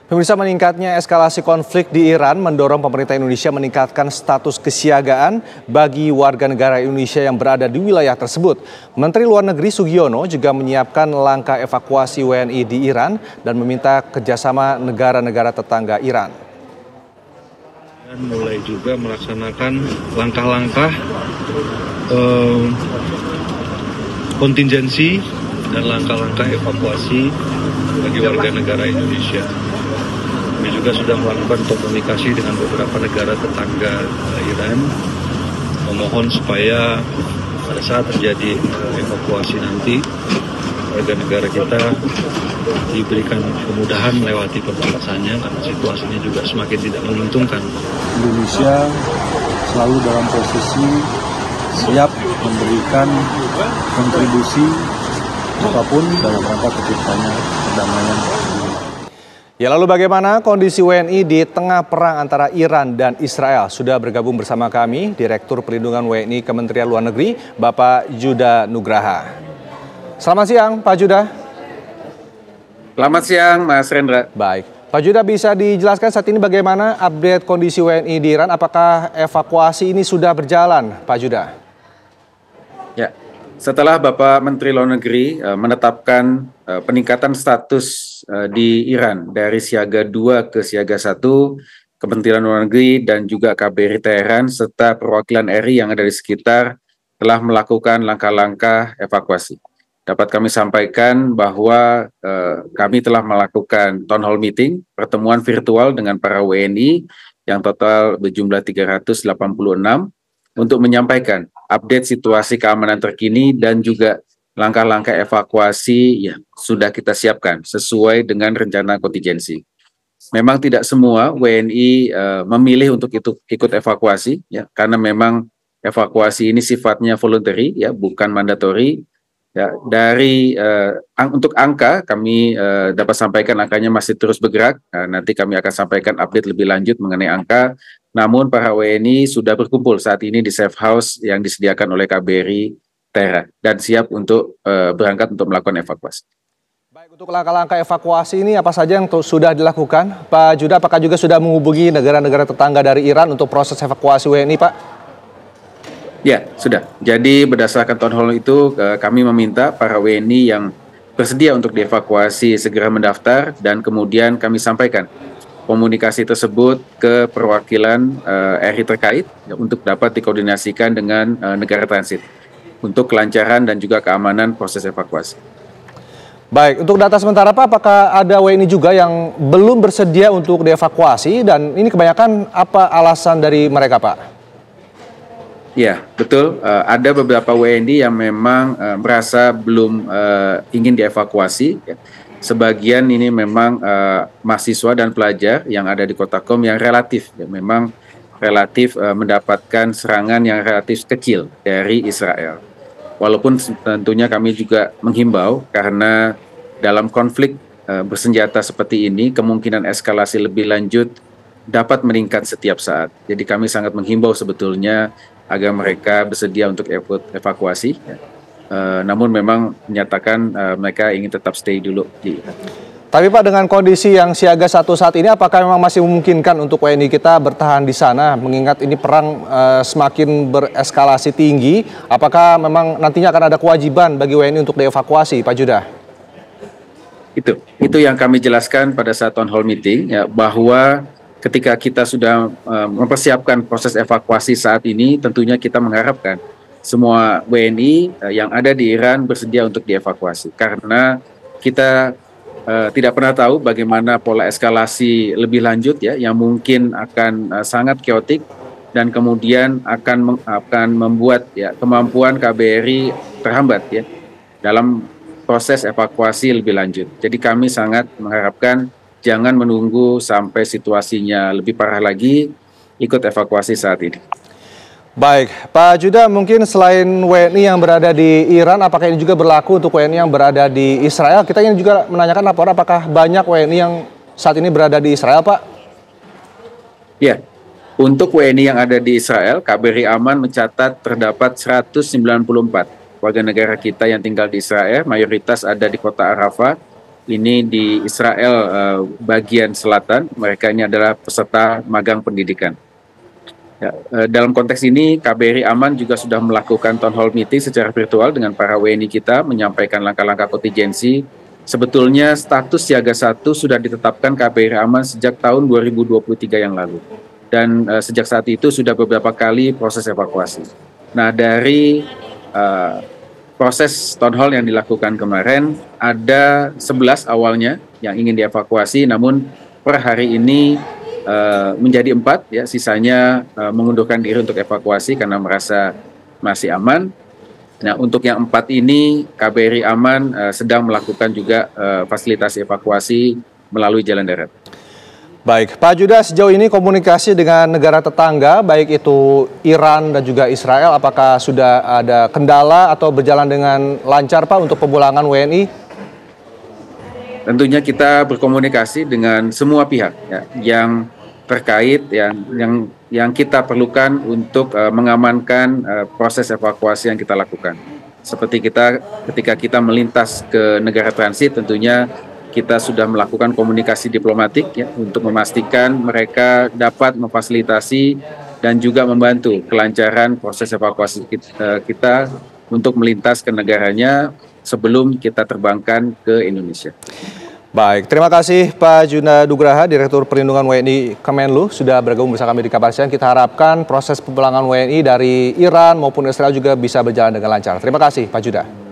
Pemirsa, meningkatnya eskalasi konflik di Iran mendorong pemerintah Indonesia meningkatkan status kesiagaan bagi warga negara Indonesia yang berada di wilayah tersebut. Menteri Luar Negeri Sugiono juga menyiapkan langkah evakuasi WNI di Iran dan meminta kerjasama negara-negara tetangga Iran. Dan mulai juga melaksanakan langkah-langkah kontingensi dan langkah-langkah evakuasi bagi warga negara Indonesia. Kami juga sudah melakukan komunikasi dengan beberapa negara tetangga Iran, memohon supaya pada saat terjadi evakuasi nanti, warga negara kita diberikan kemudahan melewati perbatasannya karena situasinya juga semakin tidak menguntungkan. Indonesia selalu dalam posisi siap memberikan kontribusi apapun dalam rangka terciptanya perdamaian. Ya, lalu bagaimana kondisi WNI di tengah perang antara Iran dan Israel? Sudah bergabung bersama kami Direktur Perlindungan WNI Kementerian Luar Negeri, Bapak Judah Nugraha. Selamat siang, Pak Judah. Selamat siang, Mas Rendra. Baik, Pak Judah, bisa dijelaskan saat ini bagaimana update kondisi WNI di Iran? Apakah evakuasi ini sudah berjalan, Pak Judah? Ya, setelah Bapak Menteri Luar Negeri menetapkan peningkatan status di Iran dari siaga 2 ke siaga 1, Kementerian Luar Negeri dan juga KBRI Teheran serta perwakilan RI yang ada di sekitar telah melakukan langkah-langkah evakuasi. Dapat kami sampaikan bahwa kami telah melakukan town hall meeting, pertemuan virtual dengan para WNI yang total berjumlah 386 untuk menyampaikan update situasi keamanan terkini dan juga langkah-langkah evakuasi yang sudah kita siapkan sesuai dengan rencana kontingensi. Memang tidak semua WNI memilih untuk ikut evakuasi, ya, karena memang evakuasi ini sifatnya voluntary, ya, bukan mandatory. Ya, untuk angka kami dapat sampaikan angkanya masih terus bergerak. Nanti kami akan sampaikan update lebih lanjut mengenai angka. Namun para WNI sudah berkumpul saat ini di safe house yang disediakan oleh KBRI Teheran dan siap untuk berangkat untuk melakukan evakuasi. Baik, untuk langkah-langkah evakuasi ini apa saja yang sudah dilakukan? Pak Judah, apakah juga sudah menghubungi negara-negara tetangga dari Iran untuk proses evakuasi WNI, Pak? Ya, sudah. Jadi berdasarkan town hall itu kami meminta para WNI yang bersedia untuk dievakuasi segera mendaftar dan kemudian kami sampaikan komunikasi tersebut ke perwakilan RI terkait untuk dapat dikoordinasikan dengan negara transit untuk kelancaran dan juga keamanan proses evakuasi. Baik, untuk data sementara Pak, apakah ada WNI juga yang belum bersedia untuk dievakuasi dan ini kebanyakan apa alasan dari mereka, Pak? Ya, betul. Ada beberapa WNI yang memang merasa belum ingin dievakuasi. Ya. Sebagian ini memang mahasiswa dan pelajar yang ada di Kota Qom yang relatif, ya, memang relatif mendapatkan serangan yang relatif kecil dari Israel. Walaupun tentunya kami juga menghimbau karena dalam konflik bersenjata seperti ini, kemungkinan eskalasi lebih lanjut dapat meningkat setiap saat. Jadi kami sangat menghimbau sebetulnya agar mereka bersedia untuk evakuasi. Namun memang menyatakan mereka ingin tetap stay dulu di Iran. Tapi Pak, dengan kondisi yang siaga 1 saat ini, apakah memang masih memungkinkan untuk WNI kita bertahan di sana? Mengingat ini perang semakin bereskalasi tinggi, apakah memang nantinya akan ada kewajiban bagi WNI untuk dievakuasi, Pak Judah? Itu yang kami jelaskan pada saat town hall meeting, ya, bahwa ketika kita sudah mempersiapkan proses evakuasi saat ini, tentunya kita mengharapkan semua WNI yang ada di Iran bersedia untuk dievakuasi. Karena kita tidak pernah tahu bagaimana pola eskalasi lebih lanjut, ya, yang mungkin akan sangat keotik dan kemudian akan membuat, ya, kemampuan KBRI terhambat, ya, dalam proses evakuasi lebih lanjut. Jadi kami sangat mengharapkan jangan menunggu sampai situasinya lebih parah lagi, ikut evakuasi saat ini. Baik, Pak Judah, mungkin selain WNI yang berada di Iran, apakah ini juga berlaku untuk WNI yang berada di Israel? Kita ingin juga menanyakan laporan apakah banyak WNI yang saat ini berada di Israel, Pak? Ya, untuk WNI yang ada di Israel, KBRI Aman mencatat terdapat 194 warga negara kita yang tinggal di Israel, mayoritas ada di kota Arafah, ini di Israel bagian selatan. Mereka ini adalah peserta magang pendidikan. Ya, dalam konteks ini KBRI Aman juga sudah melakukan town hall meeting secara virtual dengan para WNI kita, menyampaikan langkah-langkah kontingensi. Sebetulnya status siaga 1 sudah ditetapkan KBRI Aman sejak tahun 2023 yang lalu. Dan sejak saat itu sudah beberapa kali proses evakuasi. Nah, dari proses town hall yang dilakukan kemarin, ada 11 awalnya yang ingin dievakuasi, namun per hari ini menjadi 4, ya, sisanya mengundurkan diri untuk evakuasi karena merasa masih aman. Nah, untuk yang 4 ini, KBRI Aman sedang melakukan juga fasilitasi evakuasi melalui jalan darat. Baik, Pak Judah, sejauh ini komunikasi dengan negara tetangga, baik itu Iran dan juga Israel, apakah sudah ada kendala atau berjalan dengan lancar, Pak, untuk pemulangan WNI? Tentunya kita berkomunikasi dengan semua pihak, ya, yang terkait, yang kita perlukan untuk mengamankan proses evakuasi yang kita lakukan. Seperti ketika kita melintas ke negara transit, tentunya kita sudah melakukan komunikasi diplomatik, ya, untuk memastikan mereka dapat memfasilitasi dan juga membantu kelancaran proses evakuasi kita untuk melintas ke negaranya sebelum kita terbangkan ke Indonesia. Baik, terima kasih Pak Judah Nugraha, Direktur Perlindungan WNI Kemenlu, sudah bergabung bersama kami di Kabar Siang. Kita harapkan proses pemulangan WNI dari Iran maupun Israel juga bisa berjalan dengan lancar. Terima kasih Pak Judah.